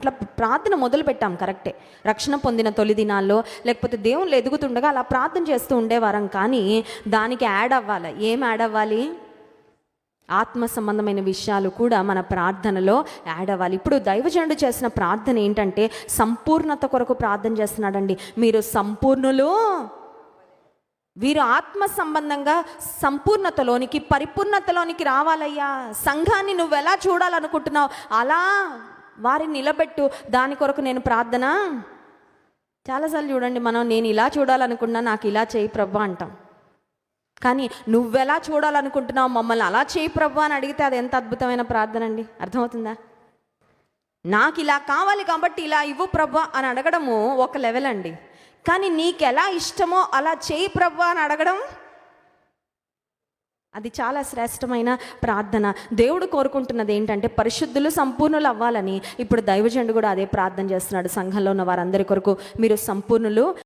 అట్లా ప్రార్థన మొదలు పెట్టాం, కరెక్టే. రక్షణ పొందిన తొలి దినాల్లో లేకపోతే దేవుళ్ళు ఎదుగుతుండగా అలా ప్రార్థన చేస్తూ ఉండేవారం. కానీ దానికి యాడ్ అవ్వాలి. ఏం యాడ్ అవ్వాలి? ఆత్మ సంబంధమైన విషయాలు కూడా మన ప్రార్థనలో యాడ్ అవ్వాలి. ఇప్పుడు దైవజనుడు చేసిన ప్రార్థన ఏంటంటే సంపూర్ణత కొరకు ప్రార్థన చేస్తున్నాడండి. మీరు సంపూర్ణులు, వీరు ఆత్మ సంబంధంగా సంపూర్ణతలోనికి, పరిపూర్ణతలోనికి రావాలయ్యా. సంఘాన్ని నువ్వు ఎలా చూడాలనుకుంటున్నావు అలా వారిని నిలబెట్టు. దాని కొరకు నేను ప్రార్థన. చాలాసార్లు చూడండి, నేను ఇలా చూడాలనుకున్నా, నాకు ఇలా చేయి ప్రభు అంటాం. కానీ నువ్వెలా చూడాలనుకుంటున్నావు, మమ్మల్ని అలా చేయి ప్రభు అని అడిగితే అది ఎంత అద్భుతమైన ప్రార్థన అండి. అర్థమవుతుందా? నాకు ఇలా కావాలి కాబట్టి ఇలా ఇవ్వు ప్రభు అని అడగడము ఒక లెవెల్ అండి. కానీ నీకు ఎలా ఇష్టమో అలా చేయి ప్రభు అని అడగడం, అది చాలా శ్రేష్టమైన ప్రార్థన. దేవుడు కోరుకుంటున్నది ఏంటంటే పరిశుద్ధులు, సంపూర్ణులు అవ్వాలని. ఇప్పుడు దైవజనుడు కూడా అదే ప్రార్థన చేస్తున్నాడు. సంఘంలో ఉన్న వారందరి కొరకు మీరు సంపూర్ణులు